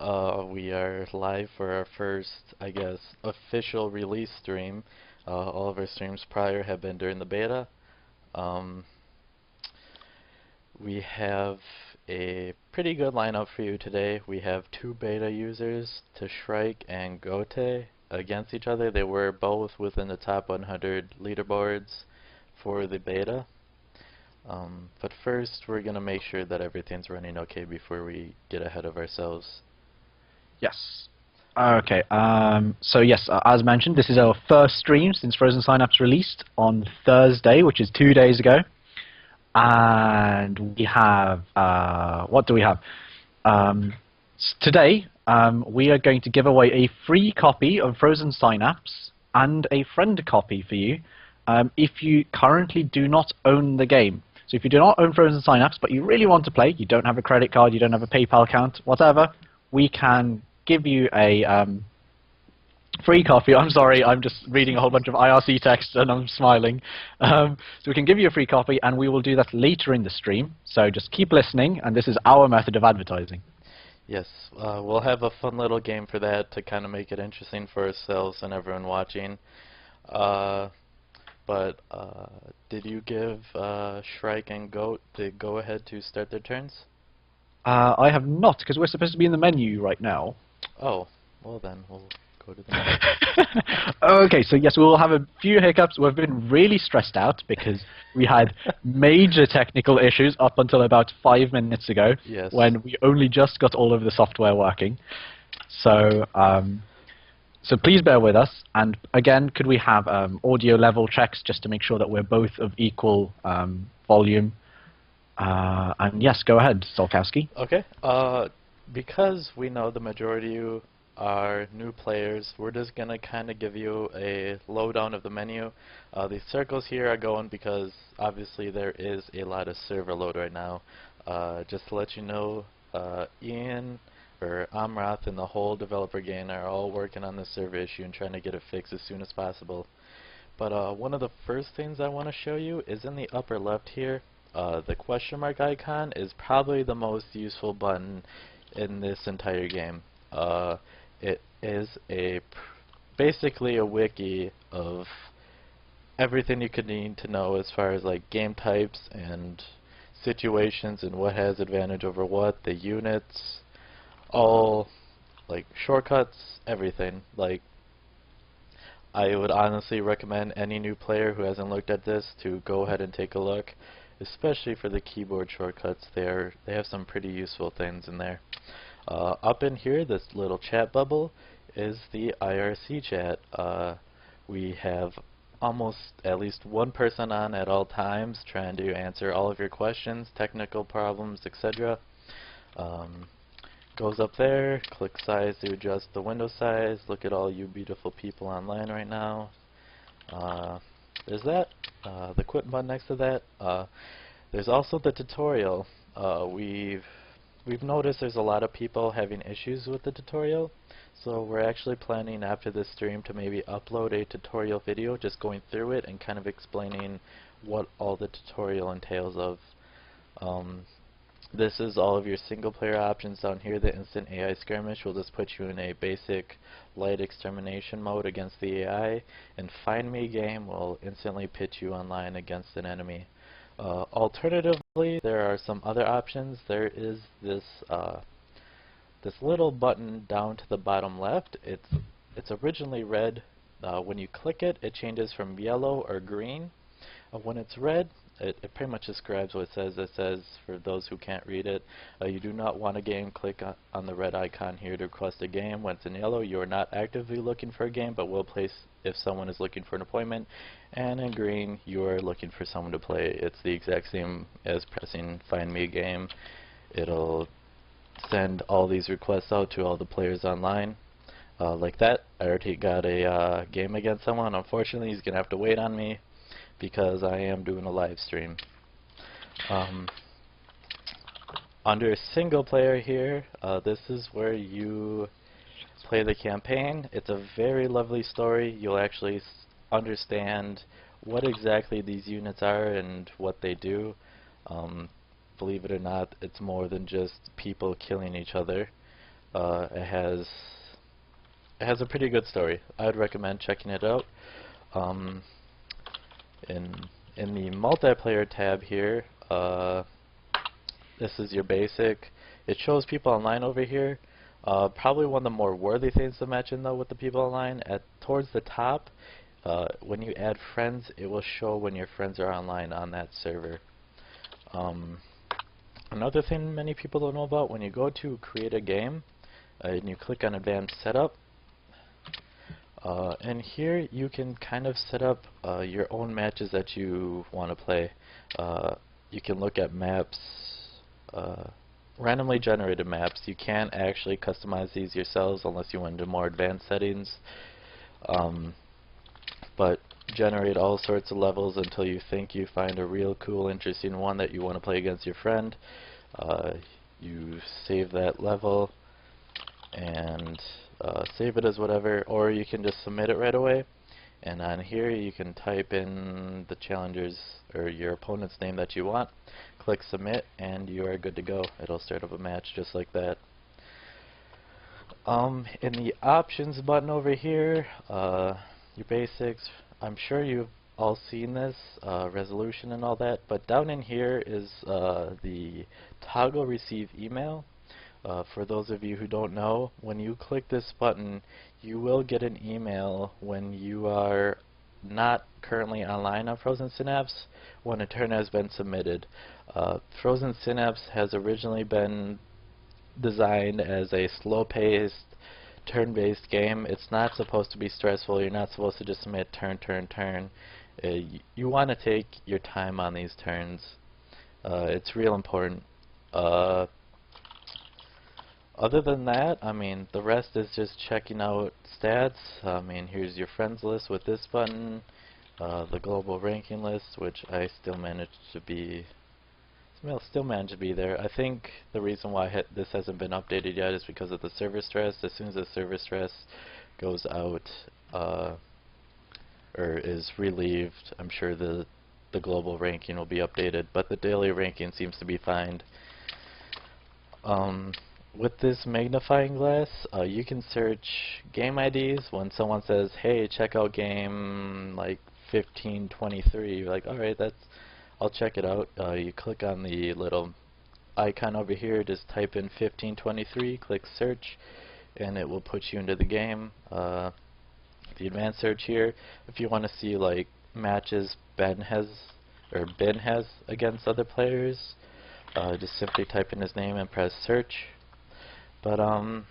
We are live for our first, I guess, official release stream. All of our streams prior have been during the beta. Um, we have a pretty good lineup for you today. We have two beta users, Shrike and Gote, against each other. They were both within the top 100 leaderboards for the beta. But first, we're going to make sure that everything's running okay before we get ahead of ourselves. Yes. Okay. So yes, as mentioned, this is our first stream since Frozen Synapse released on Thursday, which is 2 days ago. And we have what do we have? Today, we are going to give away a free copy of Frozen Synapse and a friend copy for you if you currently do not own the game. So if you do not own Frozen Synapse, but you really want to play, you don't have a credit card, you don't have a PayPal account, whatever, we can give you a free copy. I'm sorry, I'm just reading a whole bunch of IRC text and I'm smiling. So we can give you a free copy, and we will do that later in the stream. So just keep listening, and this is our method of advertising. Yes, we'll have a fun little game for that to kind of make it interesting for ourselves and everyone watching. But did you give Shrike and Goat the go-ahead to start their turns? I have not, because we're supposed to be in the menu right now. Oh, well then, we'll go to the menu. Okay, so yes, we'll have a few hiccups. We've been really stressed out because we had major technical issues up until about 5 minutes ago, Yes. when we only just got all of the software working. So, so please bear with us. And again, could we have audio level checks just to make sure that we're both of equal volume? And yes, go ahead, Solkowski. Okay. Because we know the majority of you are new players, we're just going to kind of give you a lowdown of the menu. The circles here are going because obviously there is a lot of server load right now. Just to let you know, Ian or Amrath and the whole developer gang are all working on this server issue and trying to get it fixed as soon as possible. But one of the first things I want to show you is in the upper left here. The question mark icon is probably the most useful button in this entire game. It is basically a wiki of everything you could need to know as far as like game types and situations and what has advantage over what, the units, all like shortcuts, everything. Like, I would honestly recommend any new player who hasn't looked at this to go ahead and take a look, especially for the keyboard shortcuts. They have some pretty useful things in there. Up in here, this little chat bubble is the IRC chat. We have almost at least one person on at all times trying to answer all of your questions, technical problems, etc. Goes up there, click size to adjust the window size. Look at all you beautiful people online right now. There's that. The quit button next to that. There's also the tutorial. We've noticed there's a lot of people having issues with the tutorial, so we're actually planning after this stream to maybe upload a tutorial video just going through it and kind of explaining what all the tutorial entails of. This is all of your single player options down here. The instant AI skirmish will just put you in a basic light extermination mode against the AI, and Find Me game will instantly pit you online against an enemy. Alternatively, there are some other options. There is this this little button down to the bottom left. It's originally red. When you click it, it changes from yellow or green. When it's red, it pretty much describes what it says. It says, for those who can't read it, you do not want a game, click on the red icon here to request a game. When it's in yellow, you are not actively looking for a game, but will place if someone is looking for an appointment. And in green, you are looking for someone to play. It's the exact same as pressing Find Me a Game. It'll send all these requests out to all the players online. Like that, I already got a game against someone. Unfortunately, he's going to have to wait on me because I am doing a live stream. Under single player here, this is where you play the campaign. It's a very lovely story. You'll actually understand what exactly these units are and what they do. Believe it or not, it's more than just people killing each other. It has a pretty good story. I would recommend checking it out. Um, in in the multiplayer tab here, this is your basic. It shows people online over here. Probably one of the more worthy things to mention though with the people online, towards the top, when you add friends, it will show when your friends are online on that server. Um, Another thing many people don't know about, when you go to create a game, and you click on advanced setup, and here you can kind of set up your own matches that you want to play. You can look at maps, uh, randomly generated maps. You can't actually customize these yourselves unless you went into more advanced settings. Um, but generate all sorts of levels until you think you find a real cool, interesting one that you want to play against your friend. You save that level and save it as whatever, or you can just submit it right away. And on here you can type in the challenger's or your opponent's name that you want, click submit, and you are good to go. It'll start up a match just like that. In the options button over here, your basics, I'm sure you've all seen this, resolution and all that, but down in here is the toggle receive email. For those of you who don't know, when you click this button, you will get an email when you are not currently online on Frozen Synapse when a turn has been submitted. Frozen Synapse has originally been designed as a slow-paced, turn-based game. It's not supposed to be stressful. You're not supposed to just submit turn, turn, turn. You want to take your time on these turns. It's real important. Other than that, I mean, the rest is just checking out stats. I mean, here's your friends list with this button, the global ranking list, which I still managed to be, still managed to be there. I think the reason why this hasn't been updated yet is because of the server stress. As soon as the server stress goes out, or is relieved, I'm sure the global ranking will be updated, but the daily ranking seems to be fine. With this magnifying glass, you can search game IDs. When someone says, hey, check out game like 1523, you're like, alright, I'll check it out. You click on the little icon over here, just type in 1523, click search, and it will put you into the game. The advanced search here, if you want to see like matches Ben has against other players, just simply type in his name and press search. But I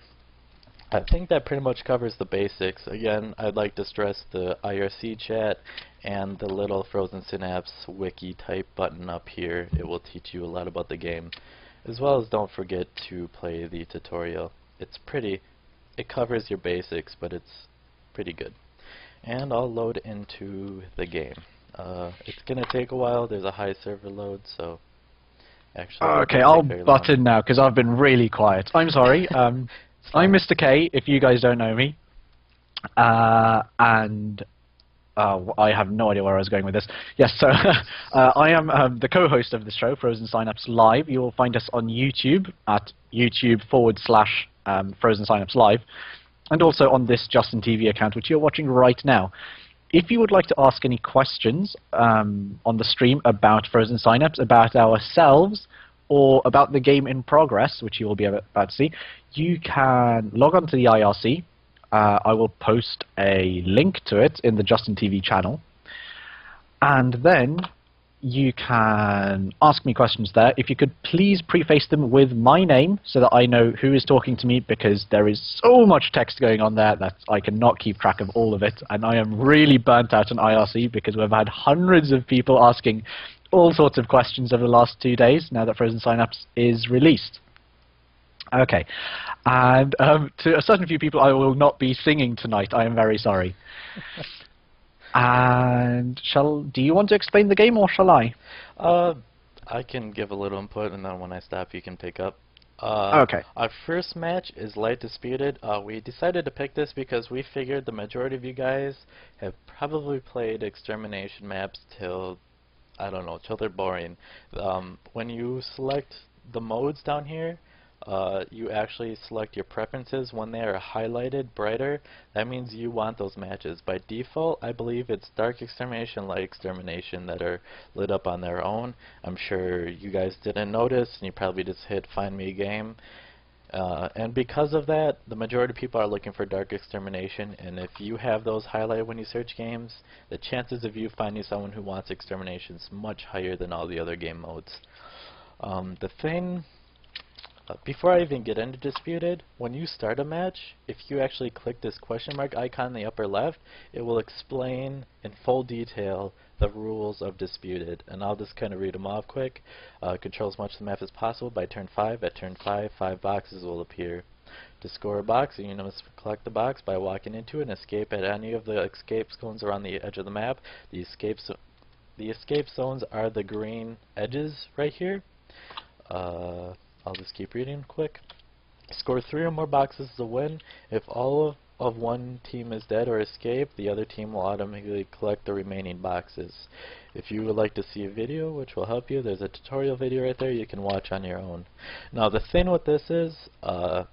think that pretty much covers the basics. Again, I'd like to stress the IRC chat and the little Frozen Synapse wiki type button up here. It will teach you a lot about the game. As well as don't forget to play the tutorial. It covers your basics, but it's pretty good. And I'll load into the game. It's going to take a while. There's a high server load, so actually, it Okay, won't I'll take very butt long. in now because I've been really quiet. I'm sorry. I'm Mr. K, if you guys don't know me. And I have no idea where I was going with this. Yes, so I am the co-host of the show, Frozen Synapse Live. You will find us on YouTube at YouTube/Frozen Synapse Live, and also on this Justin TV account, which you're watching right now. If you would like to ask any questions on the stream about Frozen Synapse, about ourselves, or about the game in progress, which you will be about to see, you can log on to the IRC. I will post a link to it in the Justin TV channel. And then you can ask me questions there. If you could please preface them with my name so that I know who is talking to me, because there is so much text going on there that I cannot keep track of all of it. And I am really burnt out on IRC because we've had hundreds of people asking all sorts of questions over the last 2 days now that Frozen Synapse is released. Okay, and to a certain few people, I will not be singing tonight. I am very sorry. And do you want to explain the game, or shall I? I can give a little input, and then when I stop, you can pick up. Okay. Our first match is Light Disputed. We decided to pick this because we figured the majority of you guys have probably played extermination maps till, I don't know, till they're boring. When you select the modes down here, you actually select your preferences when they are highlighted brighter. That means you want those matches. By default, I believe it's Dark Extermination, Light Extermination that are lit up on their own. I'm sure you guys didn't notice, and you probably just hit Find Me a Game. And because of that, the majority of people are looking for Dark Extermination, and if you have those highlighted when you search games, the chances of you finding someone who wants Extermination is much higher than all the other game modes. Before I even get into Disputed, when you start a match, if you actually click this question mark icon in the upper left, it will explain in full detail the rules of Disputed. And I'll just kind of read them off quick. Control as much of the map as possible by turn 5. At turn 5, 5 boxes will appear. To score a box, you must collect the box by walking into it and escape at any of the escape zones around the edge of the map. The escape zones are the green edges right here. I'll just keep reading quick. Score 3 or more boxes to win. If all of one team is dead or escaped, the other team will automatically collect the remaining boxes. If you would like to see a video which will help you, there's a tutorial video right there you can watch on your own. Now the thing with this is, a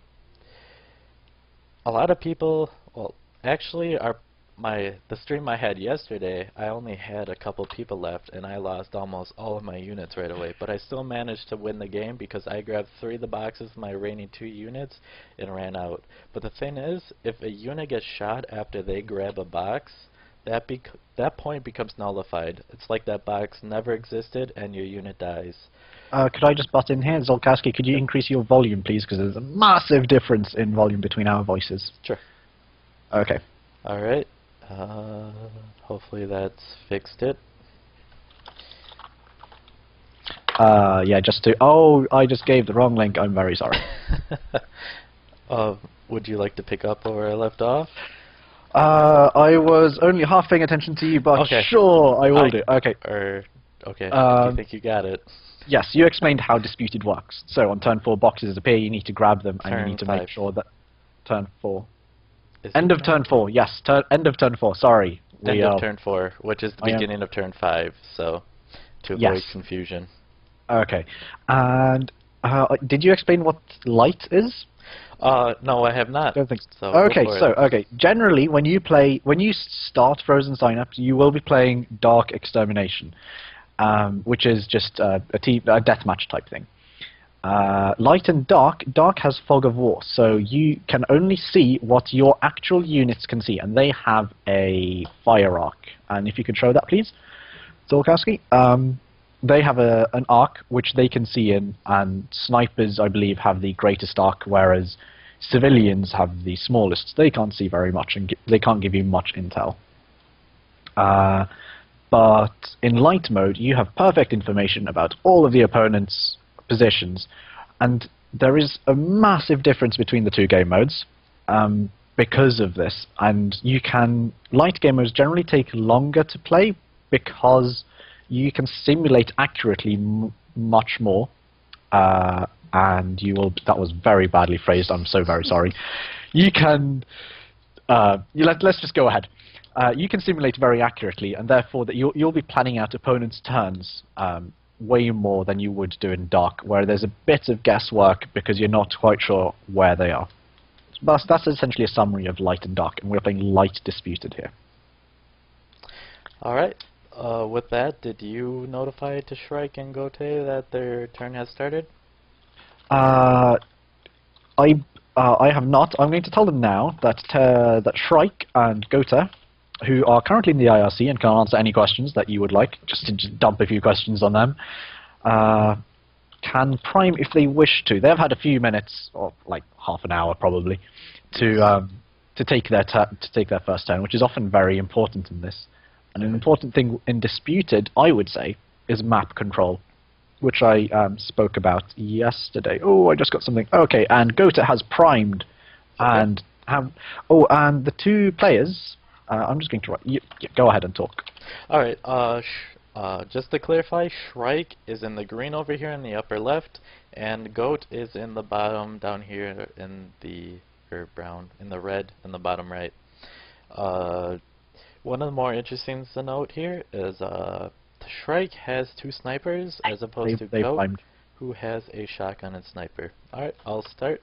lot of people, well, actually the stream I had yesterday, I only had a couple people left, and I lost almost all of my units right away. But I still managed to win the game because I grabbed 3 of the boxes of my remaining 2 units and ran out. But the thing is, if a unit gets shot after they grab a box, that point becomes nullified. It's like that box never existed and your unit dies. Could I just butt in here? Zolkowski, could you increase your volume, please? Because there's a massive difference in volume between our voices. Sure. Okay. Alright. Hopefully that's fixed it. Yeah, just to... Oh, I just gave the wrong link. I'm very sorry. Would you like to pick up where I left off? I was only half paying attention to you, but okay. Sure, I will do. Okay. Okay, if you think you got it. Yes, you explained how Disputed works. So on turn 4, boxes appear, you need to grab them, and you need to make sure that... Turn 4. End of turn 4, yes. End of turn 4, sorry. End of turn 4, which is the beginning of turn 5, so to avoid confusion. Okay. And did you explain what light is? No, I have not. Don't think so. Okay. Generally, when you start Frozen Synapse, you will be playing Dark Extermination, which is just a deathmatch type thing. Light and Dark. Dark has Fog of War, so you can only see what your actual units can see, and they have a fire arc. And if you could show that, please, Zolkowski. They have an arc which they can see in, and snipers, I believe, have the greatest arc, whereas civilians have the smallest. They can't see very much, and they can't give you much intel. But in light mode, you have perfect information about all of the opponent's positions, and there is a massive difference between the 2 game modes because of this. And light game modes generally take longer to play because you can simulate accurately much more, and that was very badly phrased, I'm so very sorry. You can, let's just go ahead. You can simulate very accurately, and therefore that you'll be planning out opponents' turns way more than you would do in Dark, where there's a bit of guesswork because you're not quite sure where they are. But that's essentially a summary of Light and Dark, and we're playing Light Disputed here. Alright. With that, did you notify to Shrike and Gote that their turn has started? I have not. I'm going to tell them now that Shrike and Gote, who are currently in the IRC and can answer any questions that you would like, just to dump a few questions on them, can prime if they wish to. They've had a few minutes, or like half an hour probably, to take their first turn, which is often very important in this. And an important thing in Disputed, I would say, is map control, which I spoke about yesterday. Oh, I just got something. Okay, and Gote has primed, and and the 2 players. I'm just going to write. Go ahead and talk. All right. Just to clarify, Shrike is in the green over here in the upper left, and Goat is in the bottom down here in brown in the red in the bottom right. One of the more interesting things to note here is Shrike has 2 snipers as opposed to Goat. who has a shotgun and sniper? Alright, I'll start.